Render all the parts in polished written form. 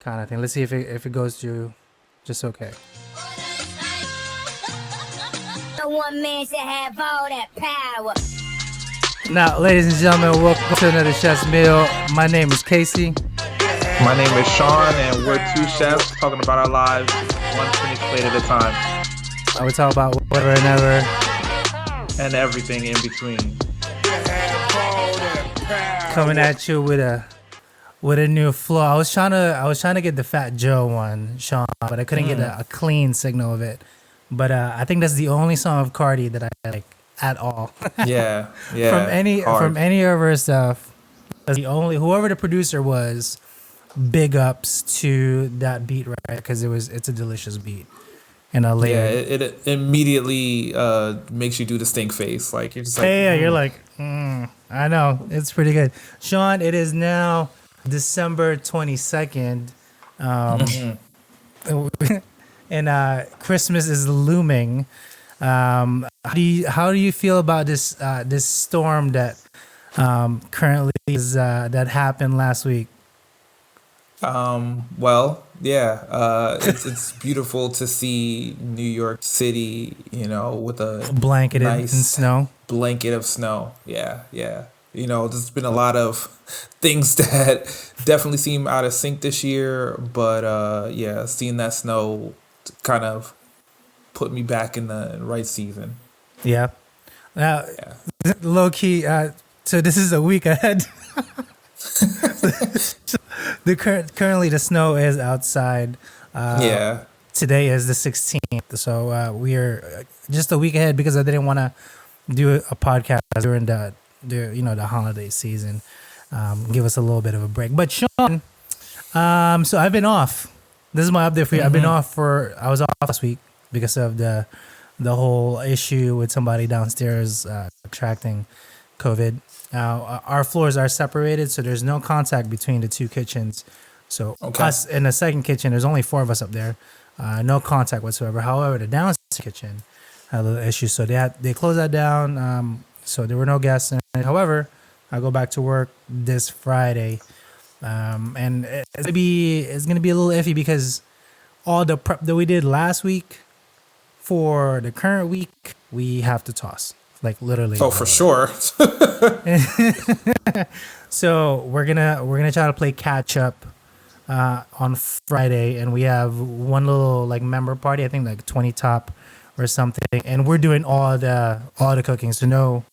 kind of thing. Let's see if it goes through just okay. One man should have all that power. Now, ladies and gentlemen, welcome to another Chef's Meal. My name is Casey. My name is Sean, and we're two chefs talking about our lives, one finished plate at a time, I would talk about whatever and ever. and everything in between. Coming at you with a new flow. I was trying to get the Fat Joe one, Sean, but I couldn't get a clean signal of it. But I think that's the only song of Cardi that I like at all. Yeah. from any hard. of her stuff. That's the only whoever the producer was. Big ups to that beat, right? Because it's a delicious beat. And I later, It immediately makes you do the stink face. Like you're just like, yeah, you're like, I know it's pretty good. Sean, it is now December 22nd, and Christmas is looming. How do you feel about this storm that currently is that happened last week? Well, yeah, it's beautiful to see New York City, with a Blanketed in nice snow. blanket of snow. Yeah. There's been a lot of things that definitely seem out of sync this year, but yeah, seeing that snow kind of put me back in the right season. Yeah. Now, Yeah. low key. So this is a week ahead. Currently the snow is outside. Yeah. Today is the 16th, so we are just a week ahead because I didn't want to do a podcast during the holiday season. Give us a little bit of a break. But Sean, so I've been off. This is my update for you. I've been off I was off last week because of the whole issue with somebody downstairs contracting COVID. Now, our floors are separated, so there's no contact between the two kitchens. So us in the second kitchen, there's only 4 of us up there. No contact whatsoever. However, the downstairs kitchen had a little issue, so they closed that down. So there were no guests. However, I go back to work this Friday, and it's gonna be a little iffy because all the prep that we did last week for the current week we have to toss. Like literally. Oh, for sure. So we're gonna try to play catch up on Friday, and we have one little like member party. I think like 20 top or something, and we're doing all the cooking. So no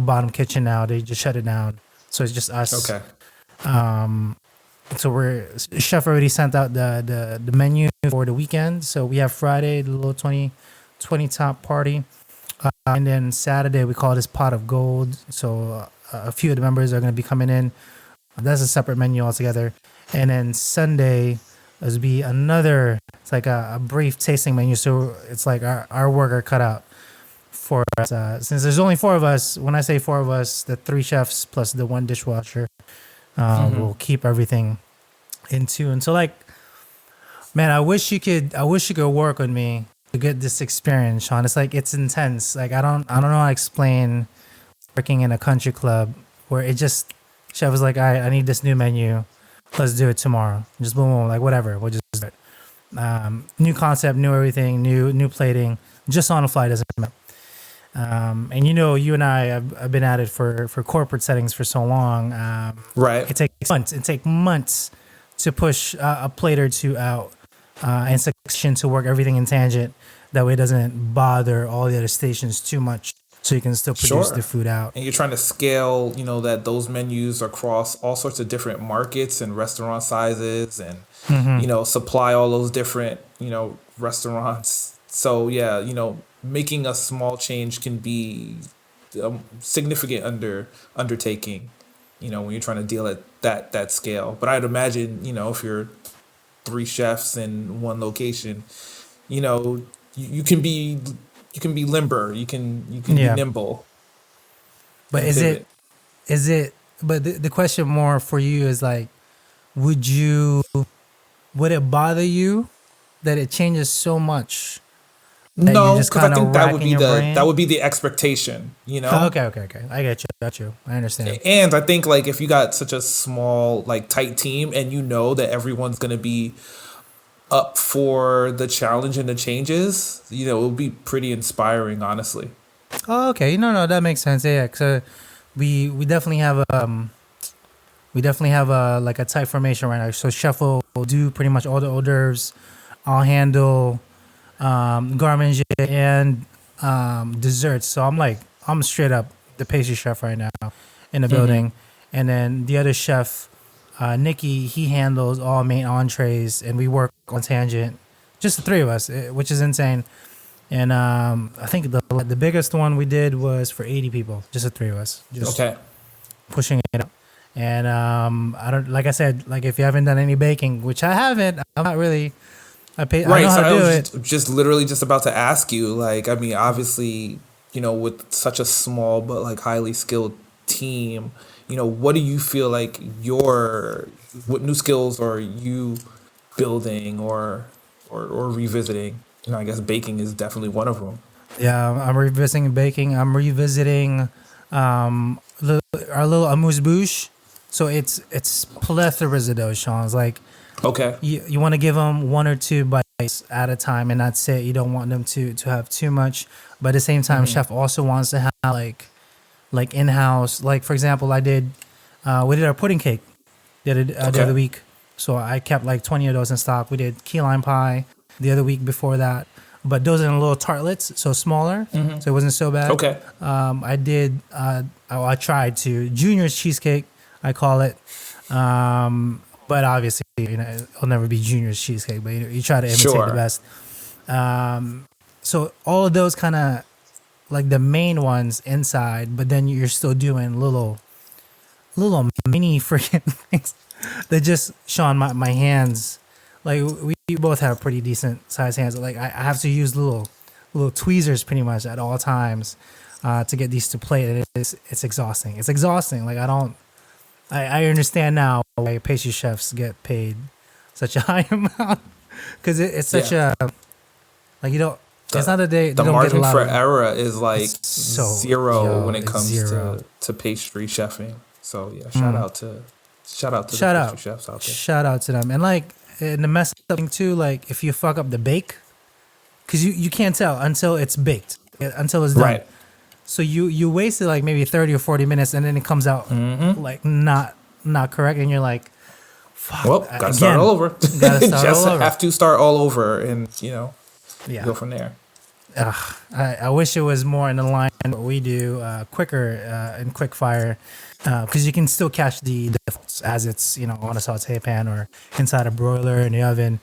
bottom kitchen now. They just shut it down. So it's just us. Okay. So chef already sent out the menu for the weekend. So we have Friday the little 20 top party. And then Saturday we call this pot of gold. So a few of the members are going to be coming in. That's a separate menu altogether. And then Sunday there's be another. It's like a brief tasting menu. So it's like our work are cut out for us. Since there's only 4 of us. When I say 4 of us, the 3 chefs plus the 1 dishwasher will keep everything in tune. So like, man, I wish you could work with me to get this experience, Sean. It's like it's intense. Like I don't know how to explain working in a country club where it just chef was like, I need this new menu. Let's do it tomorrow. Just boom, boom, like whatever. We'll just do it. New concept, new everything, new plating. Just on the fly doesn't matter. And you and I have been at it for corporate settings for so long. Right. It takes months to push a plate or two out and section to work everything in tangent. That way it doesn't bother all the other stations too much, so you can still produce the food out. And you're trying to scale, that those menus across all sorts of different markets and restaurant sizes and, supply all those different, restaurants. So, yeah, making a small change can be a significant undertaking, when you're trying to deal at that scale. But I'd imagine, if you're 3 chefs in one location, you can be limber, you can be nimble. But is it but the question more for you is like, would it bother you that it changes so much that you're No, just because I kind of think that would racking be your that brain? would be the expectation, you Oh, know. okay. I get you. Got you. I understand. And I think like if you got such a small like tight team and you know that everyone's gonna be up for the challenge and the changes, it will be pretty inspiring, honestly. Oh, okay. No, that makes sense. Yeah, so we definitely have like a tight formation right now. So chef will do pretty much all the hors d'oeuvres. I'll handle garmage and desserts. So I'm straight up the pastry chef right now in the Hmm. building, and then the other chef, Nikki, he handles all main entrees, and we work on tangent. Just the three of us, which is insane. And I think the biggest one we did was for 80 people, just the three of us, just Okay. pushing it up. And I don't like I said, like if you haven't done any baking, which I haven't, I'm not really. I know Right. how So to I do was it. just literally just about to ask you, like, I mean, obviously, with such a small but like highly skilled team, what do you feel like what new skills are you building or revisiting? I guess baking is definitely one of them. Yeah, I'm revisiting baking. I'm revisiting the, our little amuse bouche. So it's plethora of those, Sean. It's like Okay. you want to give them one or two bites at a time, and that's it. You don't want them to have too much, but at the same time, Hmm. chef also wants to have like in house. Like for example, we did our pudding cake the other Okay. week, so I kept like 20 of those in stock. We did key lime pie the other week before that, but those are in little tartlets, so smaller, Hmm. so it wasn't so bad. Okay. I did. I tried to junior's cheesecake. I call it. But obviously, it'll never be junior's cheesecake. But you try to imitate the Sure. best. So all of those kind of like the main ones inside, but then you're still doing little mini freaking things that just Sean my hands. Like we both have pretty decent sized hands. Like I have to use little tweezers pretty much at all times to get these to plate. And it's exhausting. It's exhausting. Like I understand now why pastry chefs get paid such a high amount because it's such Yeah. a like you don't. It's The not that they the don't get a margin lot for of. error is like It's so zero when it it's comes zero. to pastry chefing. So yeah, Mm. shout out to the Shout pastry out, chefs out there. shout out to them. And like and the mess up thing too. Like if you fuck up the bake, because you can't tell until it's baked, until it's done. Right. So you wasted like maybe 30 or 40 minutes, and then it comes out Hmm. like not correct, and you're like, fuck Well, gotta start all again. over. Gotta start Just all over. have to start all over and Yeah. go from there. I wish it was more in the line of what we do, quicker and quick fire, because you can still catch the defaults as it's on a saute pan or inside a broiler in the oven.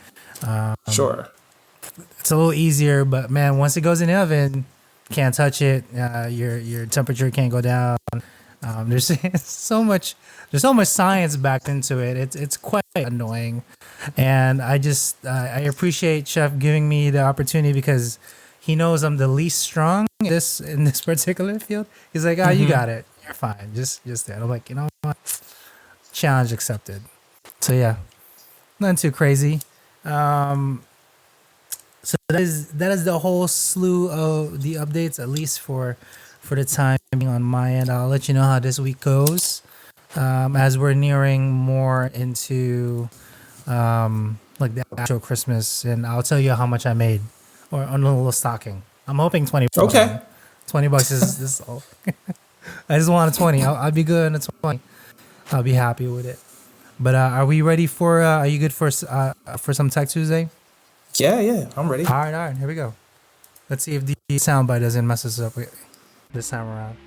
Sure. It's a little easier, but man, once it goes in the oven, can't touch it. Your temperature can't go down. There's there's so much science backed into it. It's quite annoying, and I appreciate Chef giving me the opportunity because he knows I'm the least strong in this particular field. He's like, you Hmm. got it. You're fine. Just that. I'm like, you know what? Challenge accepted. So yeah, nothing too crazy. So that is the whole slew of the updates, at least for the time being on my end. I'll let you know how this week goes as we're nearing more into like the actual Christmas, and I'll tell you how much I made or on a little stocking. I'm hoping $20. Okay. Man. $20 is this. All. I just want a 20. I'll be good on a 20. I'll be happy with it. But are we ready for? Are you good for some Tech Tuesday? Yeah, I'm ready. All right, here we go. Let's see if the soundbite doesn't mess us up this time around.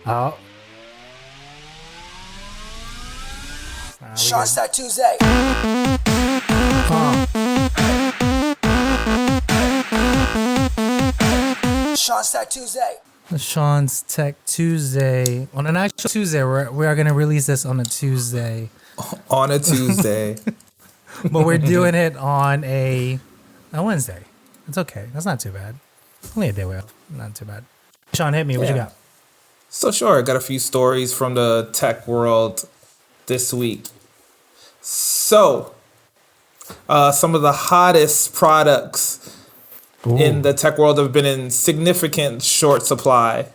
Oh, we Sean good. Stack Tuesday. Sean Stack Tuesday. Sean's Tech Tuesday. On an actual Tuesday, we are going to release this on a Tuesday, On a Tuesday. but we're doing it on a Wednesday. It's okay. That's not too bad. Only a day away. Not too bad. Sean, hit me. What you Yeah. got? So sure, I got a few stories from the tech world this week. So, some of the hottest products in Ooh. the tech world have been in significant short supply.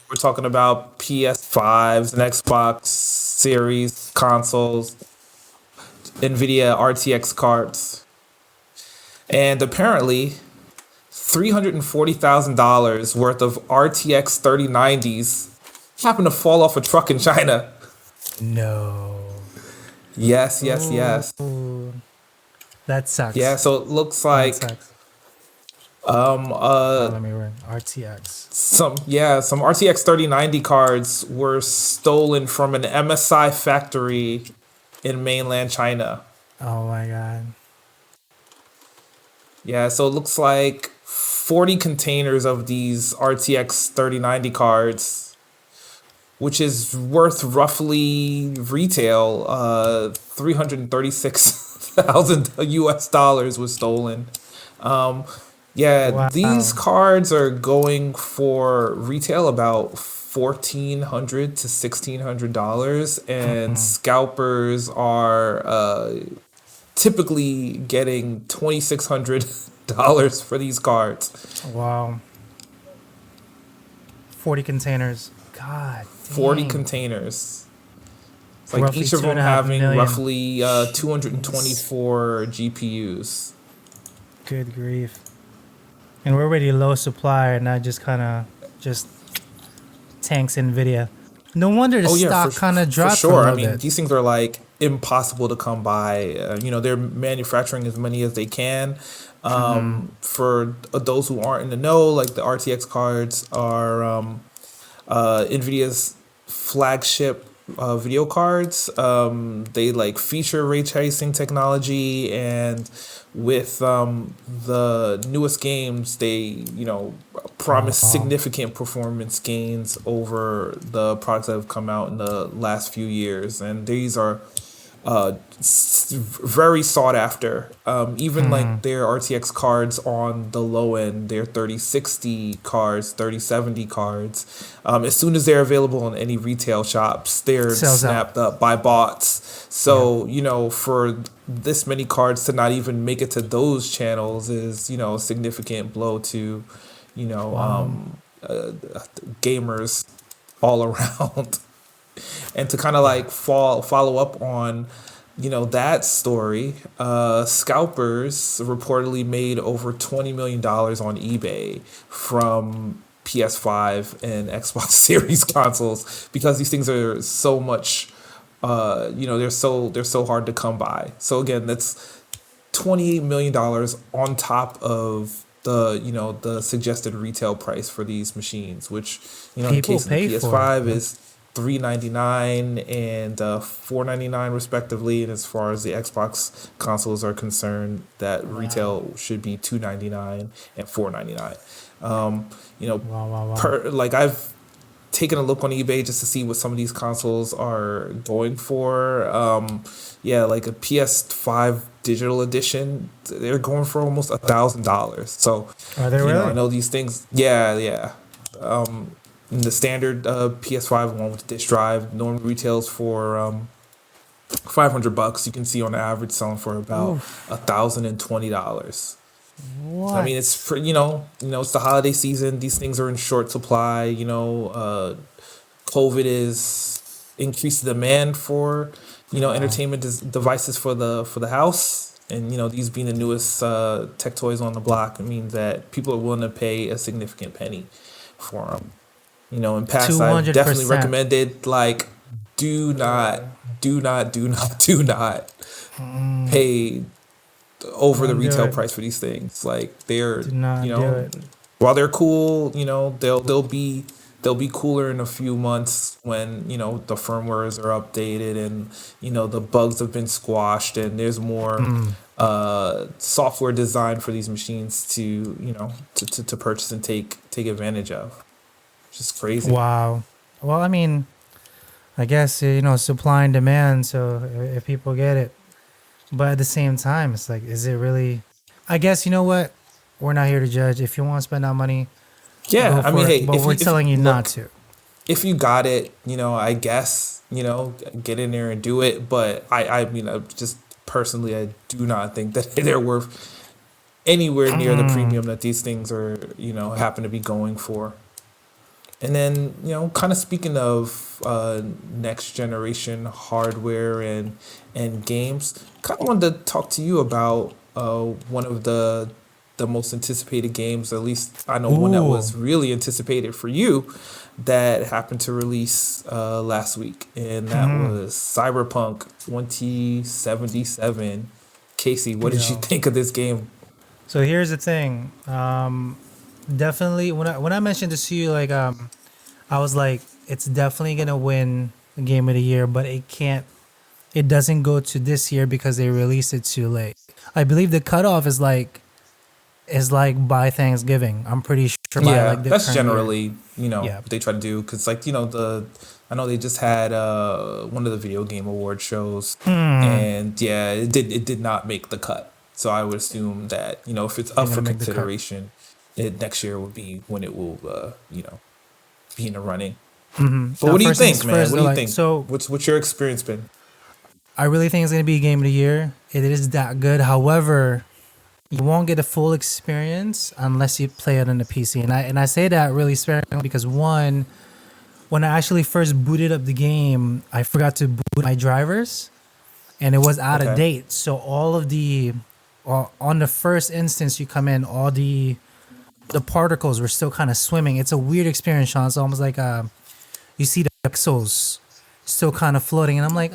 We're talking about PS5s and Xbox Series consoles, NVIDIA RTX cards, and apparently $340,000 worth of RTX 3090s happened to fall off a truck in China. No. Yes, yes, yes. Ooh. That Yeah, sucks. so it looks That like sucks. Let me read. RTX. some RTX 3090 cards were stolen from an MSI factory in mainland China. Oh my god. Yeah, so it looks like 40 containers of these RTX 3090 cards, which is worth roughly retail 336,000 US dollars was stolen. Yeah, these Wow. cards are going for retail about $1,400 to $1,600, and scalpers are typically getting $2,600 for these cards. Wow. 40 containers. God 40 dang. containers. It's like Roughly each of two them and a half having million. roughly 224 GPUs. Good grief. And we're already low supply, and that just kind of just tanks Nvidia. No wonder the Oh yeah, stock kind of for dropped a sure. I little mean, bit. these things are like impossible to come by. They're manufacturing as many as they can. For those who aren't in the know, like the RTX cards are Nvidia's flagship video cards. They like feature ray tracing technology, and with the newest games, they promise Wow. significant performance gains over the products that have come out in the last few years, and these are very sought after. Even like their RTX cards on the low end, their 3060 cards, 3070 cards, as soon as they're available in any retail shops, they're Sells out. snapped up by bots. Yeah. So, for this many cards to not even make it to those channels is, a significant blow to, you know, Wow. um, gamers all around. And to kind of Yeah. like follow up on that story, scalpers reportedly made over $20 million on eBay from PS5 and Xbox Series consoles, because these things are so much they're so hard to come by. So again, that's $28 million on top of the suggested retail price for these machines, which in the People case of the pay for it. PS5 is $399 and $499 respectively, and as far as the Xbox consoles are concerned, that Wow. retail should be $299 and $499. Um, you know, Wow. Wow. Wow. like I've taken a look on eBay just to see what some of these consoles are going for. Yeah, like a PS5 digital edition, they're going for almost $1,000. So, Are they I really? know these things. Yeah, yeah. And the standard PS5 one with the disk drive normally retails for $500. You can see on average selling for about Oof. $1,020. I mean, it's What? for it's the holiday season. These things are in short supply. COVID is increased the demand for Wow. entertainment devices for the house, and these being the newest tech toys on the block, it means that people are willing to pay a significant penny for them. In past, Two I've hundred definitely percent. recommended, like, do not, do not, do not, do not pay over the Don't do retail it. price for these things. Like, they're, Do you not do know, it. while they're cool, they'll be cooler in a few months when the firmwares are updated, and the bugs have been squashed, and there's more software designed for these machines to to purchase and take advantage of. Just crazy. Wow. Well, I mean, I guess supply and demand. So if people get it, but at the same time, it's like, is it really? I guess you know what? We're not here to judge. If you want to spend that money, Yeah, go I mean, for it. hey, But we're if you telling you not look, to. if you got it, I guess, get in there and do it. But I mean, just personally, I do not think that they're worth anywhere near the premium that these things are, happen to be going for. And then, kind of speaking of next generation hardware and games, kind of wanted to talk to you about one of the most anticipated games. At least I know one that Ooh, was really anticipated for you, that happened to release last week, and that was Cyberpunk 2077. Casey, what did you yo. think of this game? So here's the thing. Definitely, when I mentioned this to you, like, I was like, it's definitely gonna win the game of the year, but it can't. It doesn't go to this year because they released it too late. I believe the cutoff is like by Thanksgiving. I'm pretty sure by Yeah, like the that's current year. generally, Yeah, what they try to do. Because, like, I know they just had one of the video game award shows, and yeah, it did not make the cut. So I would assume that, if it's up they're for gonna make the cut. consideration, next year would be when it will, be in the running. But Now, what do you first things think, man? first, What they're do you like, think? so What's your experience been? I really think it's gonna be game of the year. It is that good. However, you won't get a full experience unless you play it on the PC. And I say that really sparingly because one, when I actually first booted up the game, I forgot to boot my drivers, and it was out of Okay. date. So all of the, on the first instance you come in, all the particles were still kind of swimming. It's a weird experience, Sean. It's almost like you see the pixels still kind of floating, and I'm like,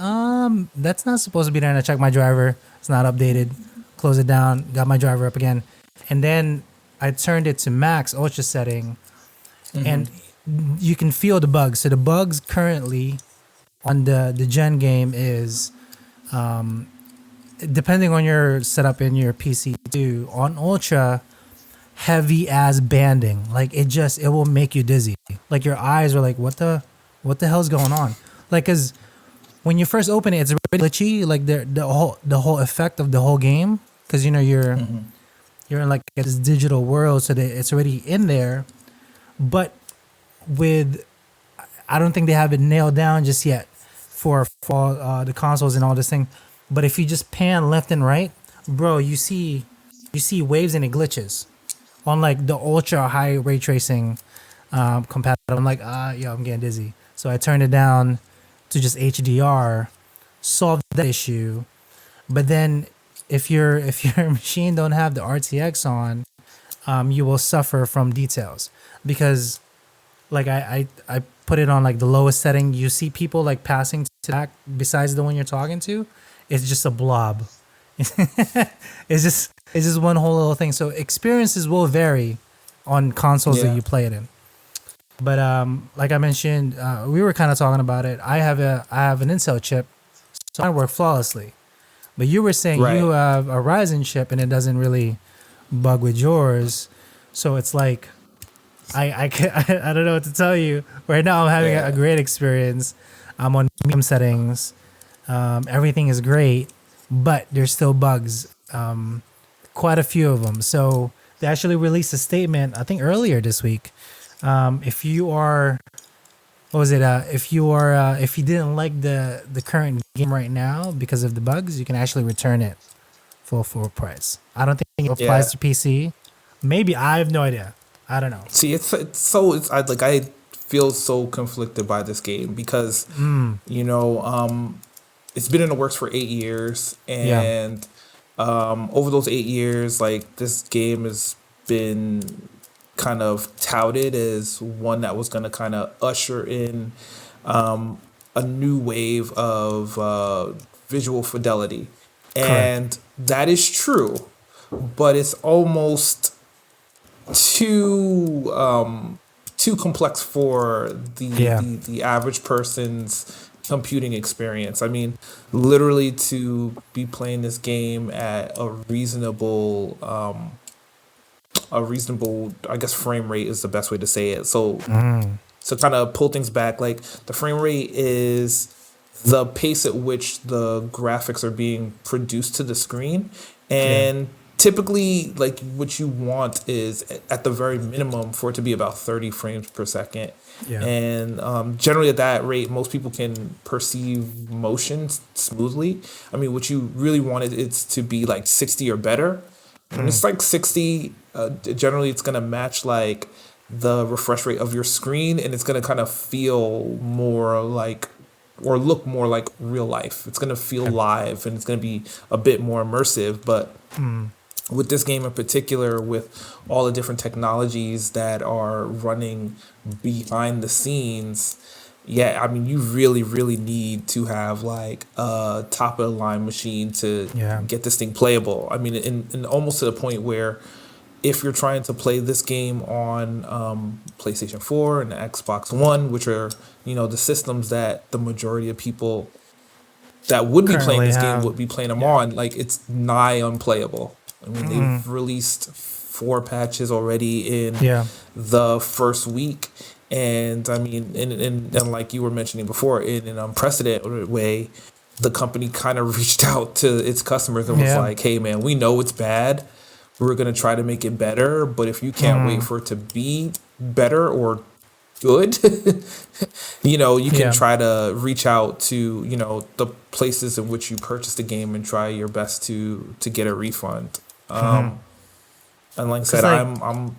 that's not supposed to be there. And I check my driver; it's not updated. Close it down. Got my driver up again, and then I turned it to max ultra setting, and you can feel the bugs. So the bugs currently on the gen game is depending on your setup in your PC too. On ultra, heavy as banding. Like it will make you dizzy. Like your eyes are like, what the hell's going on? Like, cause when you first open it, it's really glitchy. Like the whole effect of the whole game, cause you're in like this digital world, so that it's already in there. But with, I don't think they have it nailed down just yet for the consoles and all this thing. But if you just pan left and right, bro, you see waves and it glitches on like the ultra high ray tracing compatible. I'm like, yo, I'm getting dizzy. So I turned it down to just HDR, solved that issue. But then if your machine don't have the RTX on, you will suffer from details because like I put it on like the lowest setting. You see people like passing to back besides the one you're talking to, it's just a blob. It's just one whole little thing. So experiences will vary on consoles that Yeah. you play it in. But like I mentioned, we were kind of talking about it. I have an Intel chip, so I work flawlessly. But you were saying you Right. have a Ryzen chip and it doesn't really bug with yours. So it's like I don't know what to tell you. Right now I'm having a Yeah. great experience. I'm on medium settings. Everything is great, but there's still bugs. Quite a few of them. So they actually released a statement, I think earlier this week. If you are, what was it? If you didn't like the current game right now because of the bugs, you can actually return it for full price. I don't think it applies Yeah. to PC. Maybe, I have no idea. I don't know. See, I feel so conflicted by this game because it's been in the works for 8 years, Yeah, and over those 8 years, like, this game has been kind of touted as one that was going to kind of usher in a new wave of visual fidelity, correct. and that is true, but it's almost too complex for Yeah, the average person's computing experience. I mean, literally, to be playing this game at a reasonable, I guess, frame rate is the best way to say it. So kind of pull things back, like, the frame rate is the pace at which the graphics are being produced to the screen, yeah, and typically, like, what you want is, at the very minimum, for it to be about 30 frames per second. yeah. And generally, at that rate, most people can perceive motion smoothly. I mean, what you really want is to be like 60 or better. And it's like 60. Generally, it's gonna match like the refresh rate of your screen, and it's gonna kind of feel more like or look more like real life. It's gonna feel live, and it's gonna be a bit more immersive. But with this game in particular, with all the different technologies that are running behind the scenes, yeah, I mean, you really, really need to have like a top of the line machine to Yeah. get this thing playable. I mean, in almost to the point where if you're trying to play this game on PlayStation 4 and Xbox One, which are, the systems that the majority of people that would be playing Currently this game have. would be playing them on, like it's nigh unplayable. I mean, they've released 4 patches already in Yeah. the first week. And I mean, and like you were mentioning before, in an unprecedented way, the company kind of reached out to its customers and was Yeah. like, hey, man, we know it's bad. We're going to try to make it better. But if you can't wait for it to be better or good, you can Yeah. try to reach out to, the places in which you purchased the game and try your best to get a refund. And like I said, like-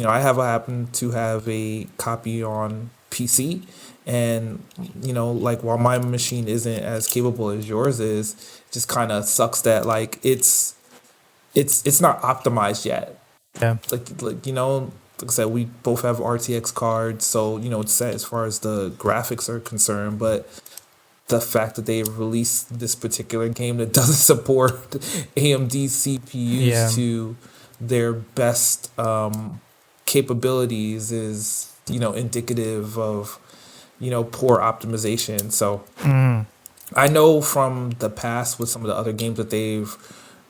I happen to have a copy on PC, and like while my machine isn't as capable as yours is, it just kind of sucks that like it's not optimized yet. Yeah. Like I said, we both have RTX cards, so it's set as far as the graphics are concerned, but the fact that they released this particular game that doesn't support AMD CPUs Yeah. to their best capabilities is, indicative of, poor optimization. So I know from the past with some of the other games that they've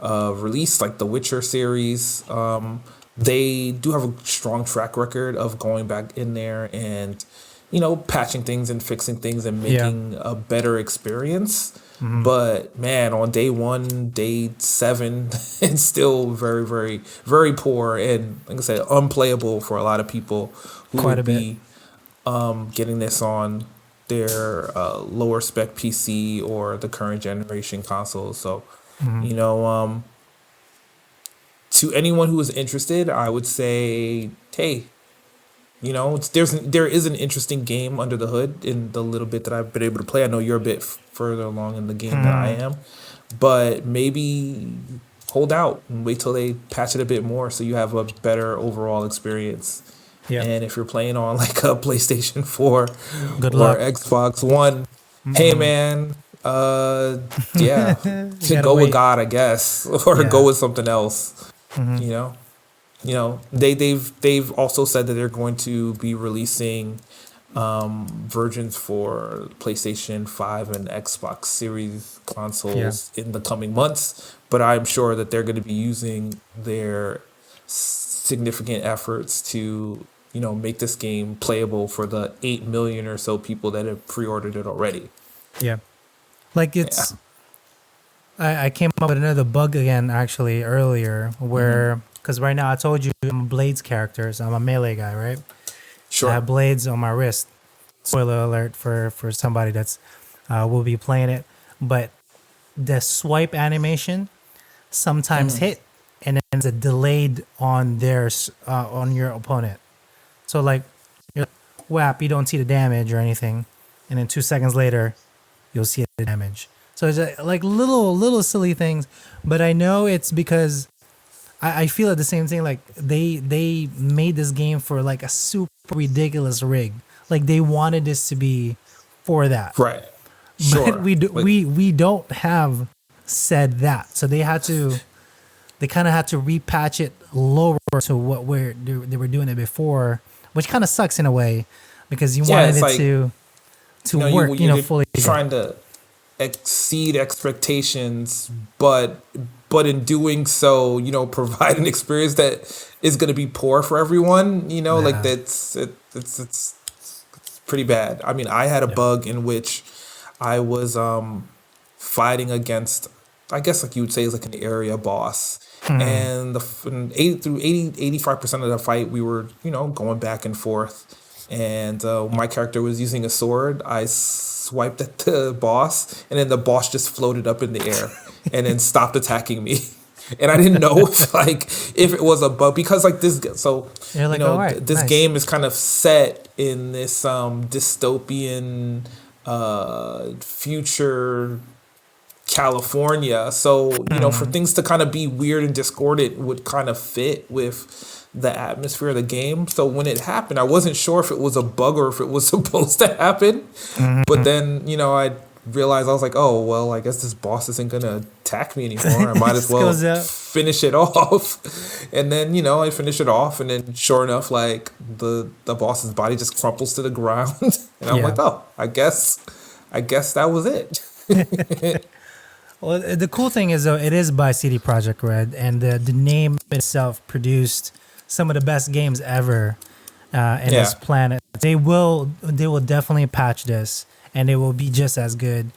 released, like the Witcher series, they do have a strong track record of going back in there and, patching things and fixing things and making a better experience. But man, on day 1, day 7, it's still very, very, very poor and, like I said, unplayable for a lot of people who Quite would a bit. be getting this on their lower spec PC or the current generation consoles. So, to anyone who is interested, I would say, hey, there is an interesting game under the hood in the little bit that I've been able to play. I know you're a bit further along in the game than I am, but maybe hold out and wait till they patch it a bit more so you have a better overall experience. Yeah. And if you're playing on like a PlayStation 4 Good or luck. Xbox One, hey man, yeah, gotta go with wait. God, I guess, or Yeah. go with something else. They've also said that they're going to be releasing versions for PlayStation 5 and Xbox Series consoles in the coming months, but I'm sure that they're going to be using their significant efforts to make this game playable for the 8 million or so people that have pre-ordered it already. Yeah. Like it's I came up with another bug again actually earlier where because right now I told you I'm a Blades character, so I'm a melee guy, right? Sure. I have blades on my wrist. Spoiler alert for somebody that's will be playing it. But the swipe animation sometimes hit and then it's a delayed on on your opponent. So like you're like, whap, you don't see the damage or anything, and then 2 seconds later you'll see the damage. So it's like little silly things, but I know it's because I feel the same thing. Like they made this game for like a super ridiculous rig. Like they wanted this to be for that. Right. Sure. But we don't have said that. So they kind of had to repatch it lower to what they were doing it before, which kind of sucks in a way because you wanted it's it like, to work, you're fully. trying to exceed expectations, but in doing so, provide an experience that is going to be poor for everyone. Like it's pretty bad. I mean, I had a bug in which I was fighting against, I guess like you would say is like an area boss. And through 85% of the fight, we were, going back and forth. And my character was using a sword. I swiped at the boss, and then the boss just floated up in the air and then stopped attacking me. and I didn't know if it was a bug because like this. So You're like, all right, this nice. game is kind of set in this dystopian future California. So, for things to kind of be weird and discordant would kind of fit with the atmosphere of the game. So when it happened, I wasn't sure if it was a bug or if it was supposed to happen. But then, I realized I was like, oh, well, I guess this boss isn't going to attack me anymore. I might as well finish it off. And then, I finish it off. And then sure enough, like the boss's body just crumples to the ground. And I'm like, oh, I guess that was it. Well, the cool thing is, though, it is by CD Projekt Red, and the name itself produced some of the best games ever in this planet. They will definitely patch this, and it will be just as good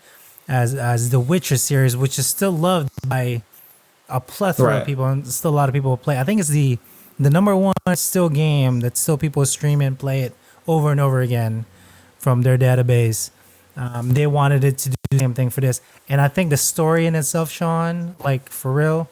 as the Witcher series, which is still loved by a plethora of people, and still a lot of people will play. I think it's the number one still game that still people stream and play it over and over again from their database. They wanted it to do the same thing for this. And I think the story in itself, Sean, like for real,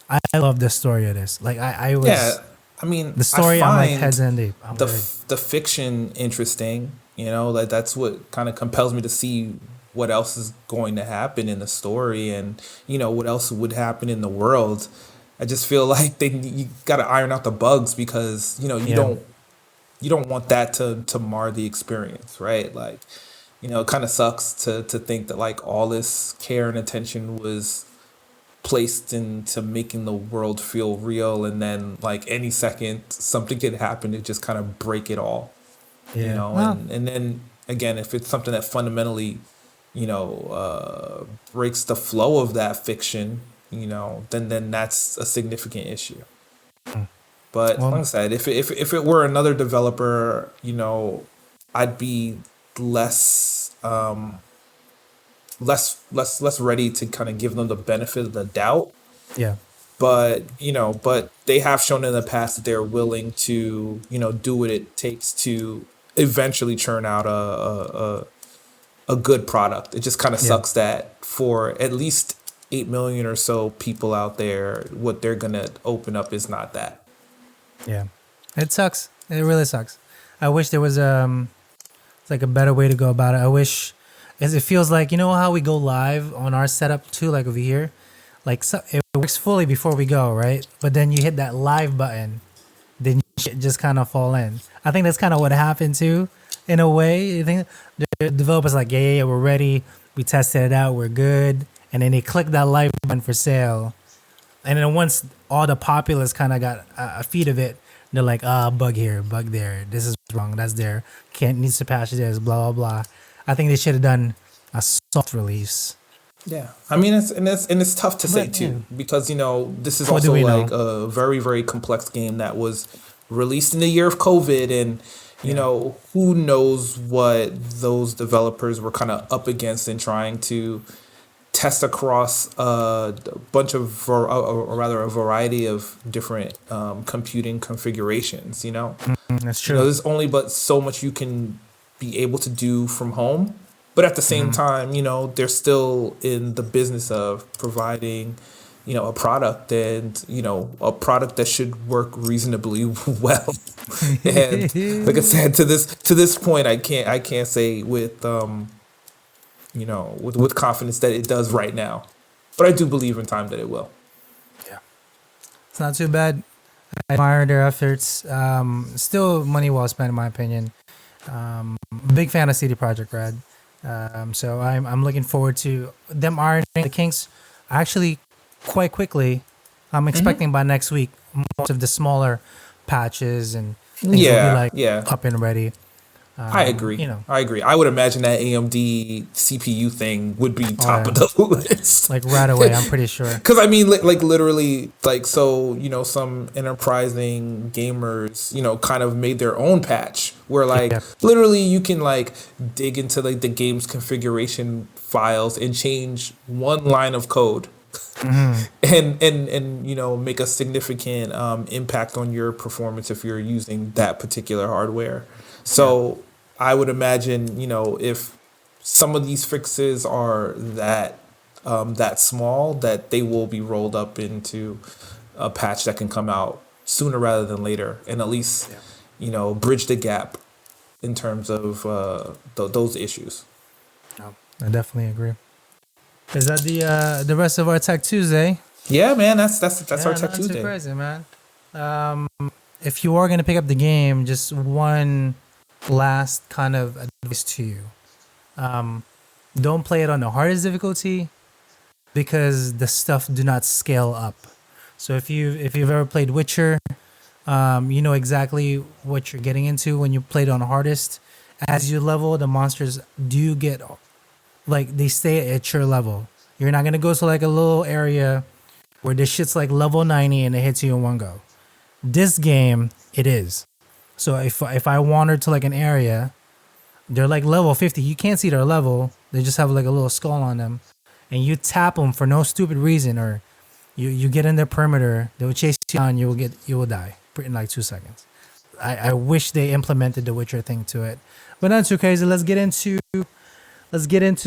I love the story of this. Like I was, the story, I'm like heads in deep. The fiction interesting, that's what kind of compels me to see what else is going to happen in the story and, what else would happen in the world. I just feel like you got to iron out the bugs because, you don't want that to mar the experience, right? Like, it kind of sucks to think that like all this care and attention was placed into making the world feel real, and then like any second something could happen to just kind of break it all. And then again, if it's something that fundamentally, breaks the flow of that fiction, then that's a significant issue. But like I said, if it were another developer, I'd be less ready to kind of give them the benefit of the doubt. Yeah. But they have shown in the past that they're willing to, do what it takes to eventually churn out a good product. It just kind of sucks that for at least 8 million or so people out there, what they're going to open up is not that. Yeah. It sucks. It really sucks. I wish there was like a better way to go about it. I wish, as it feels like, how we go live on our setup too, like over here, like it works fully before we go, right? But then you hit that live button, then shit just kind of fall in. I think that's kind of what happened too, in a way. I think the developers like, yeah, we're ready. We tested it out, we're good. And then they click that live button for sale. And then once all the populace kind of got a feed of it, they're like, bug here, bug there. This is wrong. That's there. Needs to patch this, blah, blah, blah. I think they should have done a soft release. Yeah. I mean, it's tough to say too, because, this is also like a very, very complex game that was released in the year of COVID. And, who knows what those developers were kind of up against in trying to test across a bunch of, or rather a variety of different computing configurations, That's true. There's only but so much you can be able to do from home. But at the same time, they're still in the business of providing, a product and, a product that should work reasonably well. And like I said, to this point, I can't say with with confidence that it does right now. But I do believe in time that it will. Yeah. It's not too bad. I admire their efforts. Still money well spent, in my opinion. Big fan of CD Projekt Red. So I'm looking forward to them ironing the kinks actually quite quickly. I'm expecting by next week most of the smaller patches and things will be up and ready. I agree. I agree. I would imagine that AMD CPU thing would be top of the list. Like right away, I'm pretty sure. Because I mean, like literally, like so, some enterprising gamers, kind of made their own patch where literally you can like dig into like the game's configuration files and change one line of code. And make a significant impact on your performance if you're using that particular hardware. So I would imagine, if some of these fixes are that that small that they will be rolled up into a patch that can come out sooner rather than later, and at least bridge the gap in terms of those issues. No, I definitely agree. Is that the rest of our Tech Tuesday? Yeah, man, that's our Tech not Tuesday. Too crazy, man. If you are gonna pick up the game, just one last kind of advice to you. Don't play it on the hardest difficulty because the stuff do not scale up. So if you've ever played Witcher, you know exactly what you're getting into when you play it on hardest. As you level, the monsters do get like they stay at your level. You're not gonna go to like a little area where this shit's like level 90 and it hits you in one go. This game, it is. So if I wander to like an area, they're like level 50. You can't see their level. They just have like a little skull on them, and you tap them for no stupid reason, or you get in their perimeter. They will chase you down. You will die in like 2 seconds. I wish they implemented the Witcher thing to it, but not too crazy. Let's get into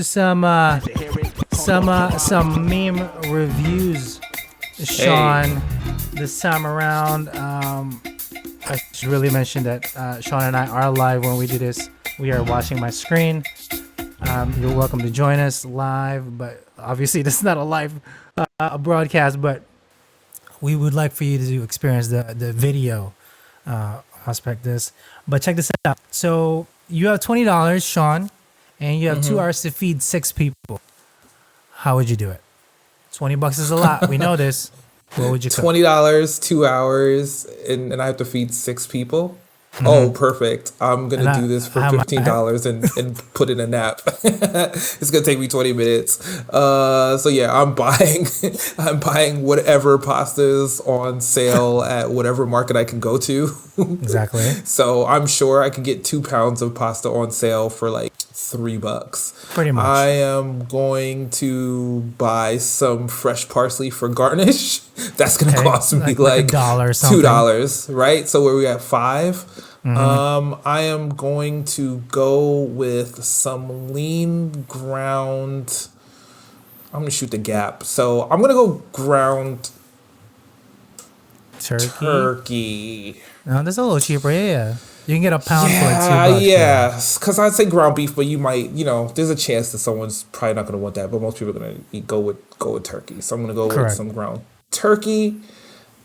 some meme reviews, Sean. This time around, I should really mention that Sean and I are live when we do this. We are watching my screen. You're welcome to join us live, but obviously this is not a live broadcast, but we would like for you to experience the video aspect of this. But check this out. So you have $20, Sean, and you have 2 hours to feed 6 people. How would you do it? $20 is a lot. We know this. What would you cook? $20, 2 hours, and I have to feed 6 people. Oh, perfect. I'm going to do this for $15 and put in a nap. It's going to take me 20 minutes. So yeah, I'm buying whatever pastas on sale at whatever market I can go to. Exactly. So I'm sure I can get 2 pounds of pasta on sale for like $3. Pretty much. I am going to buy some fresh parsley for garnish. That's going to cost me like $2, right? So where we at 5. I am going to go with some lean ground. I'm going to shoot the gap. So I'm going to go ground turkey. No, that's a little cheaper. Yeah. You can get a pound for like $2. Yeah, because I'd say ground beef, but you might, there's a chance that someone's probably not going to want that, but most people are going to go with turkey. So I'm going to go with some ground turkey.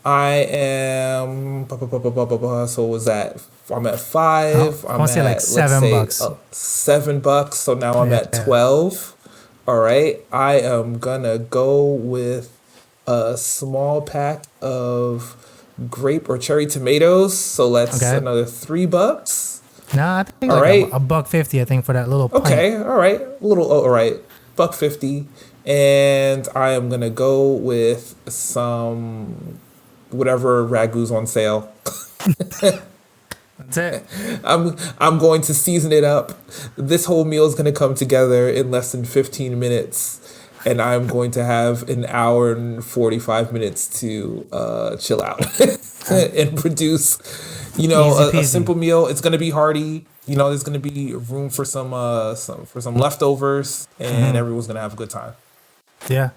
I am, so was that? I'm at 5. I want to say like $7. $7. So now I'm at 12. All right. I am going to go with a small pack of grape or cherry tomatoes. So that's another $3. Nah, I think like a $1.50. I think for that little pint. Okay, all right, $1.50, and I am gonna go with some whatever ragu's on sale. That's it. I'm going to season it up. This whole meal is gonna come together in less than 15 minutes. And I'm going to have an hour and 45 minutes to chill out and produce, a simple meal. It's going to be hearty. There's going to be room for some leftovers, and everyone's going to have a good time. Yeah.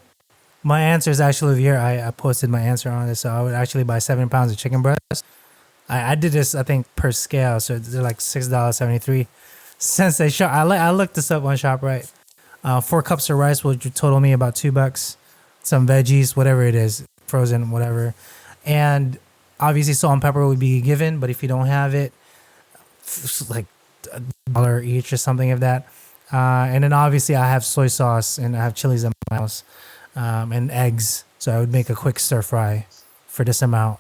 My answer is actually here. I posted my answer on this. So I would actually buy 7 pounds of chicken breast. I did this, I think, per scale. So they're like $6.73. Since I looked this up on ShopRite. 4 cups of rice will total me about $2. Some veggies, whatever it is, frozen, whatever. And obviously salt and pepper would be given, but if you don't have it, it's like $1 each or something of that. And then obviously I have soy sauce and I have chilies in my house and eggs. So I would make a quick stir fry for this amount.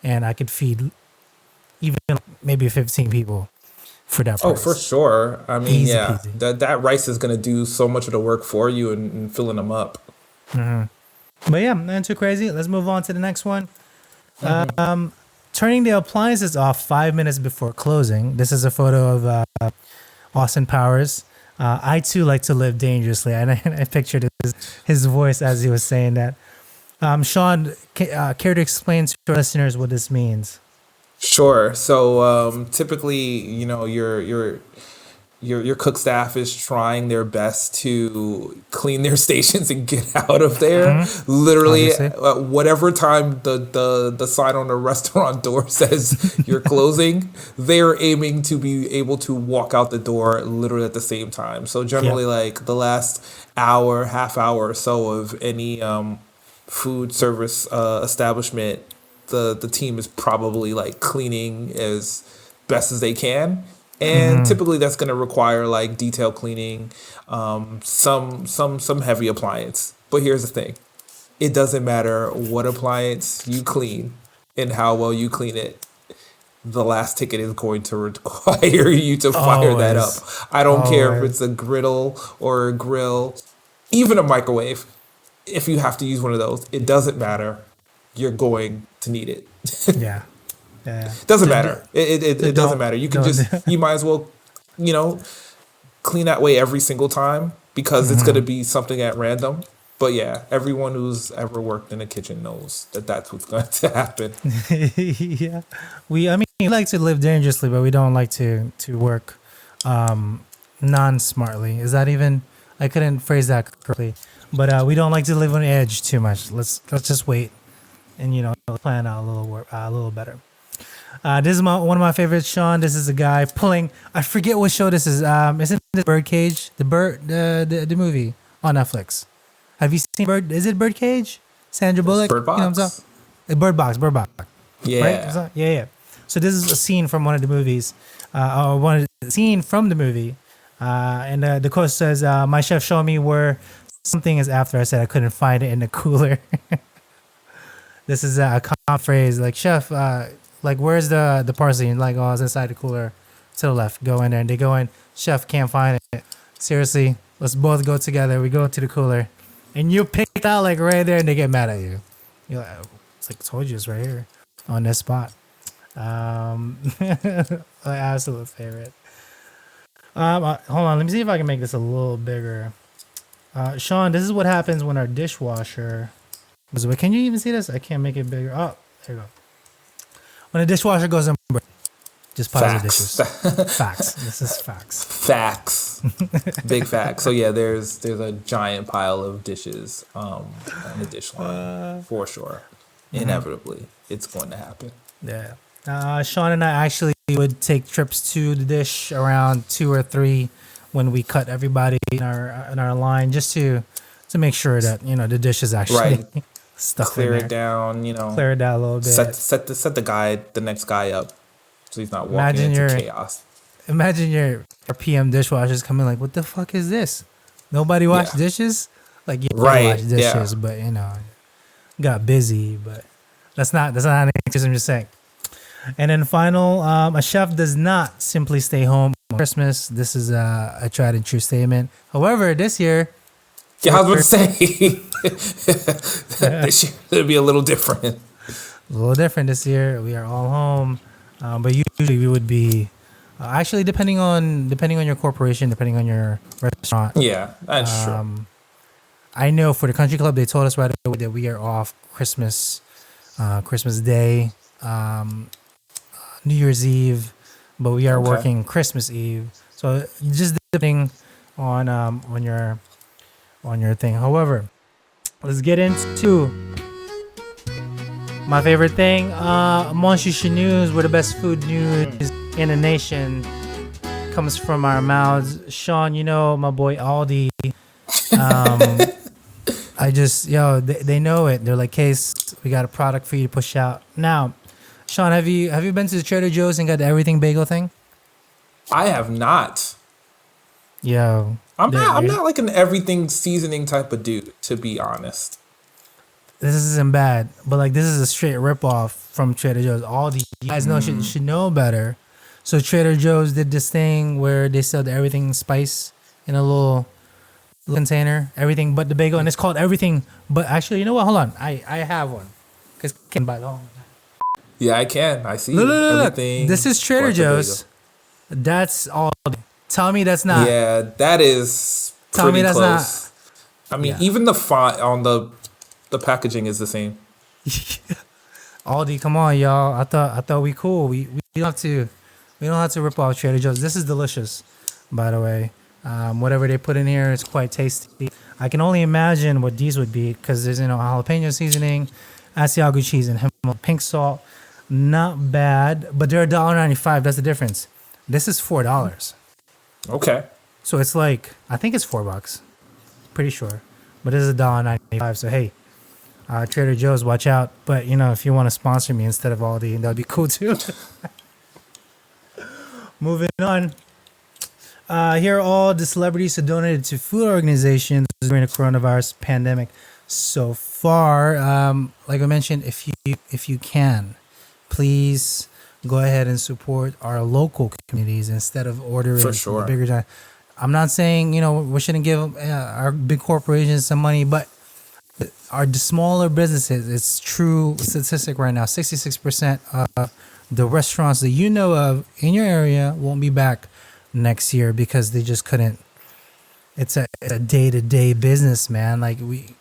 And I could feed even maybe 15 people. For that price. Oh, for sure. I mean, easy peasy. That rice is going to do so much of the work for you and filling them up. But yeah, not too crazy. Let's move on to the next one. Turning the appliances off 5 minutes before closing. This is a photo of Austin Powers. I too like to live dangerously. And I pictured his voice as he was saying that. Sean, care to explain to our listeners what this means? Sure. So typically, your your cook staff is trying their best to clean their stations and get out of there. Literally, Obviously. whatever time the sign on the restaurant door says you're closing, they're aiming to be able to walk out the door literally at the same time. So generally, Yep. like the last hour, half hour or so of any food service establishment, the team is probably like cleaning as best as they can, and typically that's going to require like detail cleaning, some heavy appliance. But here's the thing: it doesn't matter what appliance you clean and how well you clean it. The last ticket is going to require you to fire that up. Always. I don't care if Always. it's a griddle or a grill, even a microwave. If you have to use one of those, it doesn't matter. You're going to need it. Yeah. Yeah. Doesn't matter. It doesn't Don't- matter. You can don't- just, you might as well, you know, clean that way every single time because it's going to be something at random. But yeah, everyone who's ever worked in a kitchen knows that that's what's going to happen. Yeah. I mean, we like to live dangerously, but we don't like to work non-smartly. Is that even? I couldn't phrase that correctly. But we don't like to live on the edge too much. Let's just wait and plan out a little better. This is one of my favorites, Sean. This is a guy pulling. I forget what show this is. Isn't this Birdcage? The movie on Netflix. Have you seen Bird? Is it Birdcage? Sandra Bullock. Bird You know what I'm Box. talking- Bird Box. Bird Box. Yeah. Right? Yeah. So this is a scene from one of the movies, or one of the scene from the movie, and the quote says, "My chef showed me where something is after." I said I couldn't find it in the cooler. This is a common phrase, like chef, like where's the parsley? And like, oh, it's inside the cooler, to the left. Go in there, and they go in. Chef can't find it. Seriously, let's both go together. We go to the cooler, and you pick it out like right there, and they get mad at you. You're like, it's like I told you, it's right here on this spot. My absolute favorite. Hold on, let me see if I can make this a little bigger. Sean, this is what happens when our dishwasher. Can you even see this? I can't make it bigger. Oh, there you go. When a dishwasher goes in, just pause the dishes. Facts. This is facts. Facts. Big facts. So yeah, there's a giant pile of dishes on the dish line for sure. Inevitably, it's going to happen. Yeah. Sean and I actually would take trips to the dish around 2 or 3 when we cut everybody in our line, just to make sure that the dish is actually Right. stuck Clear in it there. down. Clear it down a little bit. Set the next guy up so he's not walking Imagine into your- chaos. Imagine your PM dishwashers coming like, what the fuck is this? Nobody washed Yeah. dishes? Like, yeah, Right, wash dishes, yeah. but got busy. But that's not an excuse. I'm just saying. And then final, a chef does not simply stay home on Christmas. This is a tried and true statement. However, this year, Yeah, I was about to say this year it'll be a little different. a little different this year. We are all home, but usually we would be actually depending on your corporation, depending on your restaurant. Yeah, that's true. I know for the country club, they told us right away that we are off Christmas Day, New Year's Eve, but we are Okay. working Christmas Eve. So just depending on your thing. However, let's get into my favorite thing. Monshusha News, where the best food news in the nation comes from our mouths. Sean, my boy Aldi. They know it. They're like, Case, we got a product for you to push out. Now, Sean, have you been to the Trader Joe's and got the everything bagel thing? I have not. Yo. I'm not like an everything seasoning type of dude, to be honest. This isn't bad, but like this is a straight ripoff from Trader Joe's. Aldi, you guys know should know better. So Trader Joe's did this thing where they sell the everything spice in a little container, everything but the bagel, and it's called everything. But actually, you know what? Hold on, I have one because can buy the whole. Yeah, I can. I see Look. everything. This is Trader but the bagel. Joe's. That's all. Tell me that's not. Yeah, that is Tell me pretty that's close. I mean, Yeah. even the font on the packaging is the same. Aldi, come on, y'all. I thought we cool. We don't have to rip off Trader Joe's. This is delicious. by the way. Whatever they put in here is quite tasty. I can only imagine what these would be because there's jalapeno seasoning, Asiago cheese, and pink salt. Not bad, but they're $1.95. That's the difference. This is $4. Okay. So it's like I think it's $4. Pretty sure, but this is $1.95. So hey, Trader Joe's, watch out. But if you want to sponsor me instead of Aldi, that'd be cool too. Moving on. Here are all the celebrities who donated to food organizations during the coronavirus pandemic so far. Like I mentioned, if you can, please go ahead and support our local communities instead of ordering For sure. the bigger giant. I'm not saying we shouldn't give our big corporations some money, but the smaller businesses, it's true statistic right now. 66% of the restaurants that you know of in your area won't be back next year because they just couldn't. It's a day-to-day business, man. Like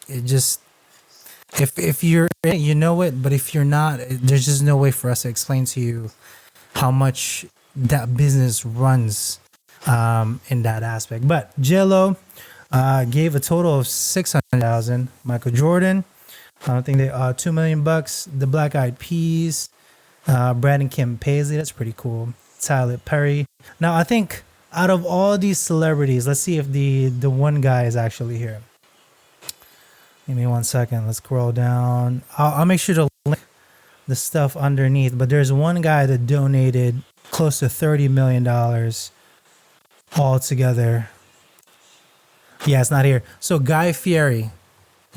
if you're in it, you know it, but if you're not, there's just no way for us to explain to you how much that business runs in that aspect. But J-Lo gave a total of $600,000. Michael Jordan, I don't think they $2 million. The Black Eyed Peas, Brad and Kim Paisley, that's pretty cool. Tyler Perry. Now I think out of all these celebrities, let's see if the one guy is actually here. Give me 1 second. Let's scroll down. I'll make sure to link the stuff underneath. But there's one guy that donated close to $30 million altogether. Yeah, it's not here. So Guy Fieri. You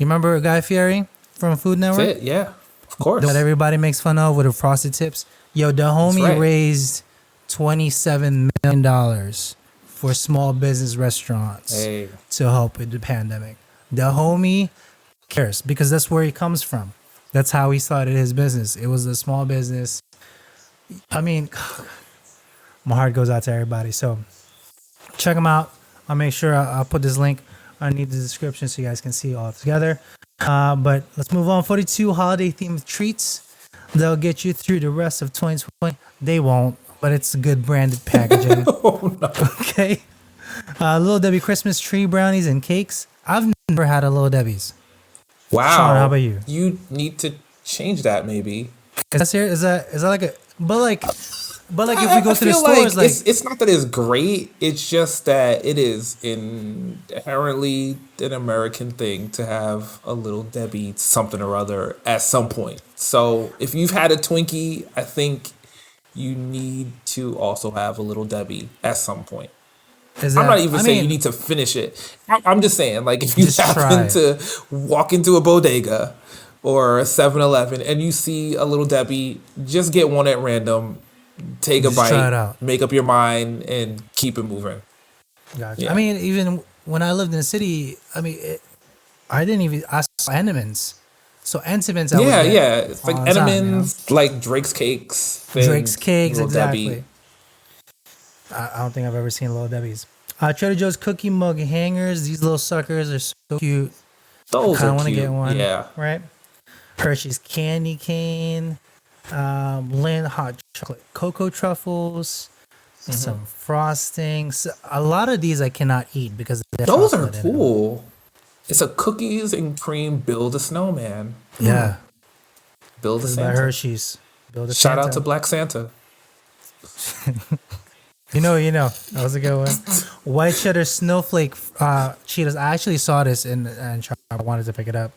remember Guy Fieri from Food Network? That's it, yeah. Of course. That everybody makes fun of with the frosted tips. Yo, the homie raised $27 million for small business restaurants to help with the pandemic. The homie cares because that's where he comes from. That's how he started his business. It was a small business. I mean, my heart goes out to everybody. So check them out. I'll make sure I'll put this link underneath the description so you guys can see all together. But let's move on. 42 holiday themed treats. They'll get you through the rest of 2020. They won't, but it's good branded packaging. Oh, no. Okay. Little Debbie Christmas tree brownies and cakes. I've never had a Little Debbie's. Wow. Sean, how about you? You need to change that maybe. Is that like a but like if we go to the stores, like it's not that it's great. It's just that it is inherently an American thing to have a Little Debbie something or other at some point. So if you've had a Twinkie, I think you need to also have a Little Debbie at some point. I'm not even saying you need to finish it. I'm just saying, like, if you happen to walk into a bodega or a 7-Eleven and you see a Little Debbie, just get one at random, take a bite, make up your mind, and keep it moving. Gotcha. Yeah. I mean, even when I lived in the city, I saw Entenmann's. So Entenmann's, it's like Entenmann's, like Drake's Cakes. Drake's Cakes, exactly. Debbie. I don't think I've ever seen Little Debbie's. Trader Joe's cookie mug hangers. These little suckers are so cute. Those I are want to cute. get one. Yeah. Right? Hershey's candy cane. Lind hot chocolate cocoa truffles. Some frosting. So a lot of these I cannot eat because those are cool. It's a cookies and cream Build a Snowman. Yeah. Build a Santa. By Hershey's. Shout out to Black Santa. You know. That was a good one. White cheddar snowflake Cheetos. I actually saw this and I wanted to pick it up.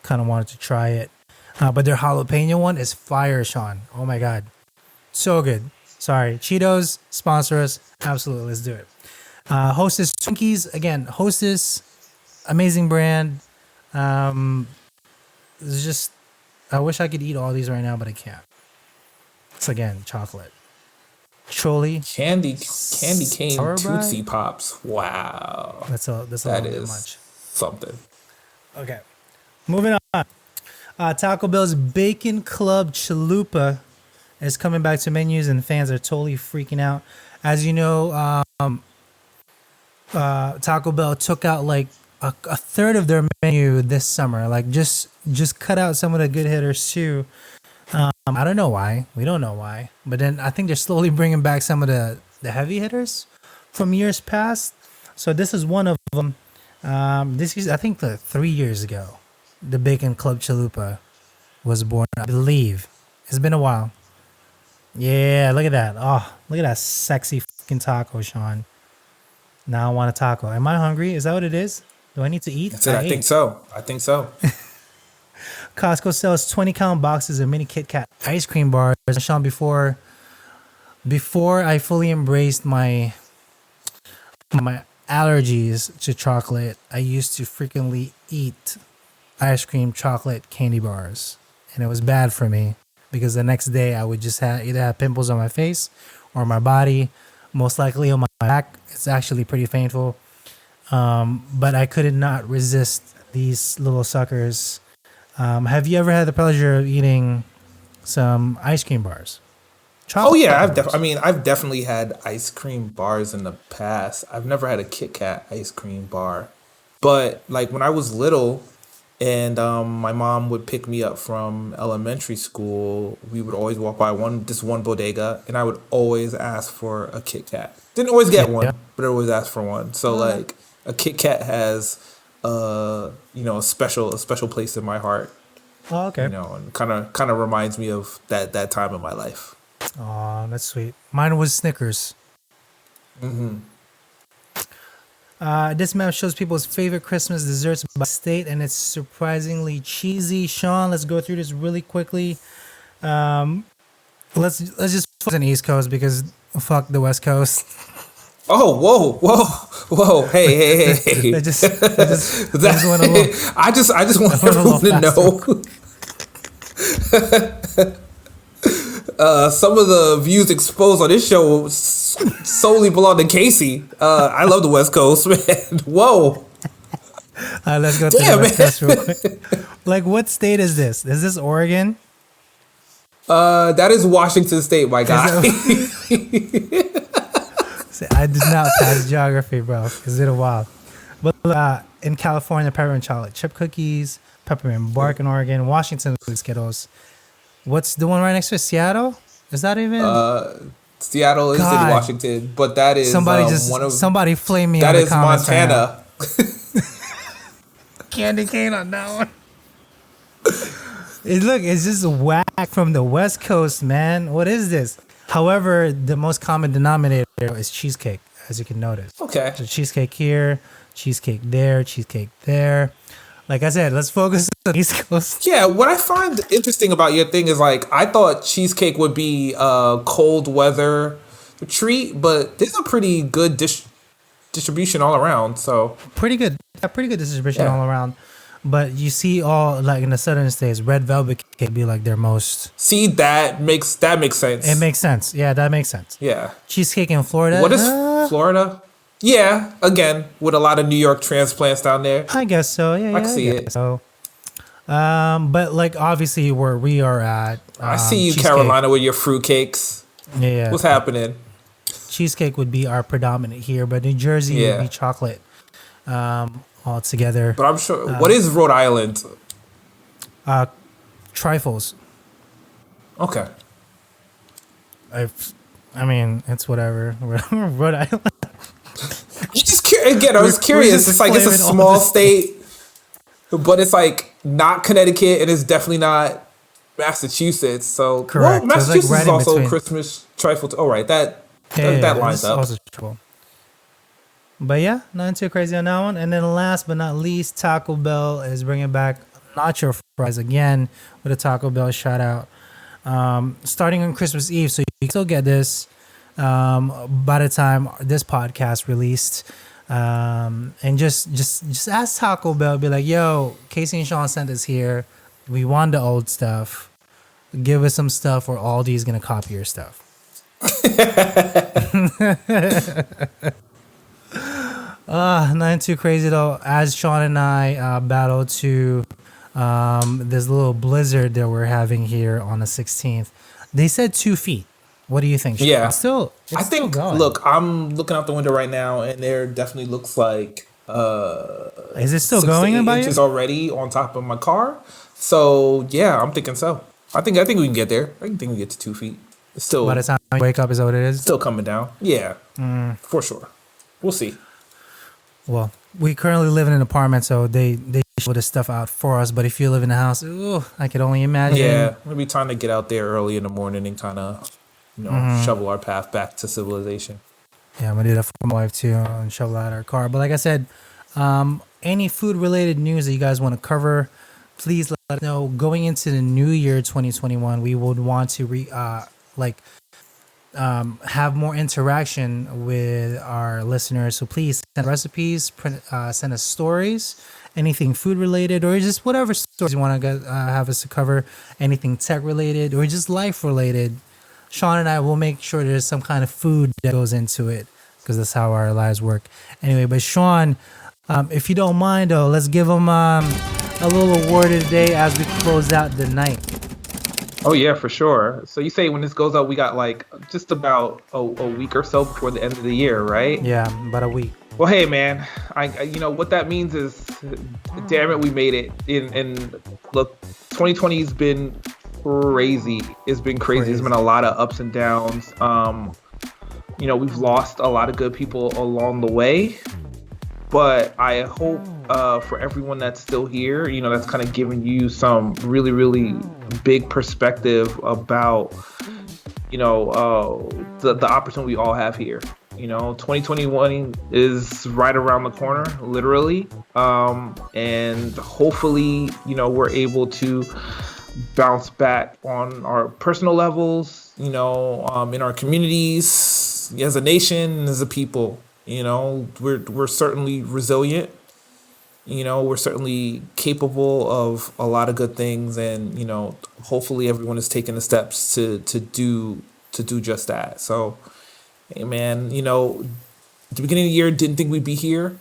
Kind of wanted to try it. But their jalapeno one is fire, Sean. Oh my God. So good. Sorry. Cheetos, sponsor us. Absolutely. Let's do it. Hostess Twinkies. Again, Hostess, amazing brand. It's just, I wish I could eat all these right now, but I can't. It's again, chocolate. Trolley. Candy cane Tootsie Pops. Wow. That's a little bit much. Something. Okay. Moving on. Taco Bell's Bacon Club Chalupa is coming back to menus and fans are totally freaking out. As you know, Taco Bell took out like a third of their menu this summer. Like just cut out some of the good hitters too. I don't know why. We don't know why. But then I think they're slowly bringing back some of the heavy hitters. from years past. So this is one of them. This is, I think, 3 years ago. The Bacon Club Chalupa was born, I believe. It's been a while. Yeah, look at that. Oh, look at that sexy fucking taco, Sean. Now I want a taco. Am I hungry? Is that what it is? Do I need to eat? That's it. I think so. I think so. Costco sells 20-count boxes of mini Kit Kat ice cream bars. Sean, before I fully embraced my allergies to chocolate, I used to frequently eat ice cream chocolate candy bars, and it was bad for me because the next day I would just either have pimples on my face or my body, most likely on my back. It's actually pretty painful, but I could not resist these little suckers. Have you ever had the pleasure of eating some ice cream bars? Oh yeah, bars? I've definitely had ice cream bars in the past. I've never had a Kit Kat ice cream bar, but like when I was little, and my mom would pick me up from elementary school, we would always walk by this one bodega, and I would always ask for a Kit Kat. Didn't always get one, but I always asked for one. So like a Kit Kat has a special place in my heart. Oh, okay. And kind of reminds me of that time in my life. Oh, that's sweet. Mine was Snickers. This map shows people's favorite Christmas desserts by state, and it's surprisingly cheesy. Sean, let's go through this really quickly. Let's just focus on the East Coast because fuck the West Coast. Oh, whoa! Hey! I just want to. I just want everyone to know. Some of the views exposed on this show solely belong to Casey. I love the West Coast, man. Whoa. Let's go to the West Coast real quick. Like, what state is this? Is this Oregon? That is Washington State, my guy. I did not pass geography, bro. It's been a while. But in California, peppermint chocolate chip cookies, peppermint bark in Oregon, Washington Skittles. What's the one right next to it? Seattle? Is that even? Seattle is in Washington, but that is somebody flame me. That in the is comments Montana. Right Candy cane on that one. It's just whack from the West Coast, man. What is this? However, the most common denominator is cheesecake, as you can notice. Okay. So cheesecake here, cheesecake there, cheesecake there. Like I said, let's focus on the East Coast. Yeah, what I find interesting about your thing is like I thought cheesecake would be a cold weather treat, but there's a pretty good distribution all around. So pretty good distribution all around. But you see, all like in the southern states, red velvet cake be like their most. See, that makes sense. It makes sense. Yeah, that makes sense. Yeah. Cheesecake in Florida. What is Florida? Yeah, again, with a lot of New York transplants down there. I guess so. Yeah, I can see it. So, but like obviously where we are at, I see you, cheesecake. Carolina, with your fruitcakes. Yeah. What's happening? Cheesecake would be our predominant here, but New Jersey would be chocolate. All together. But I'm sure. What is Rhode Island? Trifles. Okay. I mean, it's whatever. Rhode Island. You just again, I was curious. It's like it's a small state, but it's like not Connecticut, and it's definitely not Massachusetts. So correct. Well, Massachusetts so like is also between. Christmas trifle. Oh, right, that lines up. Also true. But yeah, nothing too crazy on that one. And then last but not least, Taco Bell is bringing back nacho fries again with a Taco Bell shout out. Starting on Christmas Eve, so you can still get this by the time this podcast released. And just ask Taco Bell, be like, yo, Casey and Sean sent us here. We want the old stuff. Give us some stuff, or Aldi's gonna copy your stuff. Nothing too crazy though. As Sean and I battle to this little blizzard that we're having here on the 16th. They said 2 feet. What do you think, Sean? Yeah. I think, going. Look, I'm looking out the window right now, and there definitely looks like is it still going in by inches already on top of my car. So yeah, I'm thinking so. I think we can get there. I think we get to 2 feet. It's still by the time you wake up, is that what it is? Still coming down. Yeah, for sure. We'll see. Well, we currently live in an apartment, so they show this stuff out for us. But if you live in a house, ooh, I could only imagine. Yeah, it'll be time to get out there early in the morning and kind of, shovel our path back to civilization. Yeah, I'm gonna do that for my wife too and shovel out our car. But like I said, any food related news that you guys want to cover, please let us know. Going into the new year 2021, we would want to have more interaction with our listeners. So please send recipes, send us stories, anything food related, or just whatever stories you want to have us to cover. Anything tech related or just life related. Sean and I will make sure there's some kind of food that goes into it because that's how our lives work. Anyway, but Sean, if you don't mind, though, let's give him a little award today as we close out the night. Oh yeah, for sure. So you say when this goes up, we got like just about a week or so before the end of the year, right? Yeah, about a week. Well, hey man, I what that means is, damn it, we made it. And look, 2020 has been crazy. It's been crazy. There's been a lot of ups and downs. We've lost a lot of good people along the way. But I hope for everyone that's still here, that's kind of giving you some really, really big perspective about, the opportunity we all have here. 2021 is right around the corner, literally. And hopefully, we're able to bounce back on our personal levels, in our communities, as a nation, as a people. We're certainly resilient. We're certainly capable of a lot of good things, and hopefully everyone is taking the steps to do just that. So, hey man, at the beginning of the year, didn't think we'd be here,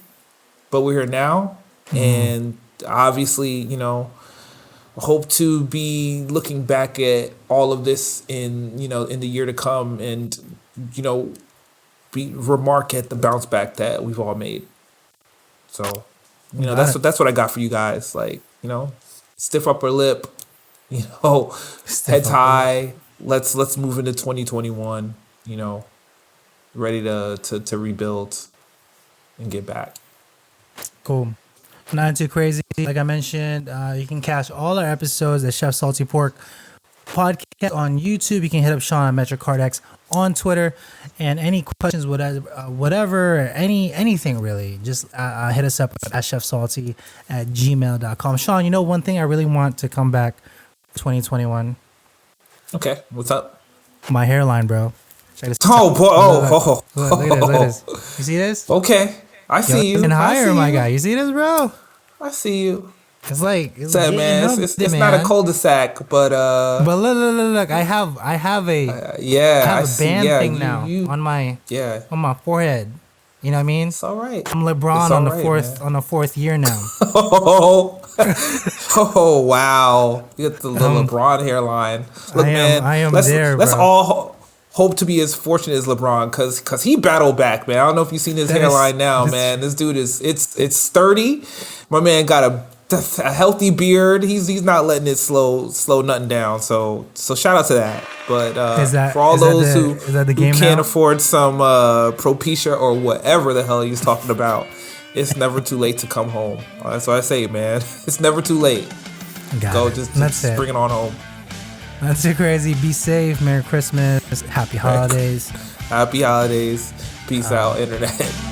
but we're here now, and obviously, hope to be looking back at all of this in the year to come, and remark at the bounce back that we've all made. So, that's what I got for you guys. Like, stiff upper lip, heads high. Let's move into 2021. Ready to rebuild and get back. Cool. Not too crazy. Like I mentioned, you can catch all our episodes at Chef Salty Pork podcast on YouTube. You can hit up Sean at MetroCardX on Twitter, and any questions, whatever, anything really, just hit us up at AskChefSalty@gmail.com. Sean, one thing I really want to come back 2021. Okay, what's up? My hairline, bro. Check this Oh, boy. Look at this. You see this? Okay, I see you. And higher, my you. guy. You see this, bro? I see you. It's like It's not a cul-de-sac, but look. I have a band thing now on my forehead. You know what I mean? It's all right. I'm LeBron on the fourth year now. Oh wow! You got the little LeBron hairline. Look, I am there. Let's bro. all hope to be as fortunate as LeBron, cause he battled back, man. I don't know if you've seen his hairline now, man. This dude it's sturdy. My man got a healthy beard. He's not letting it slow nothing down. So shout out to that. But for all those who can't afford some Propecia or whatever the hell he's talking about, it's never too late to come home. That's what I say, man. It's never too late. Just bring it on home. Not too crazy. Be safe. Merry Christmas. Happy holidays. Happy holidays. Peace out, internet.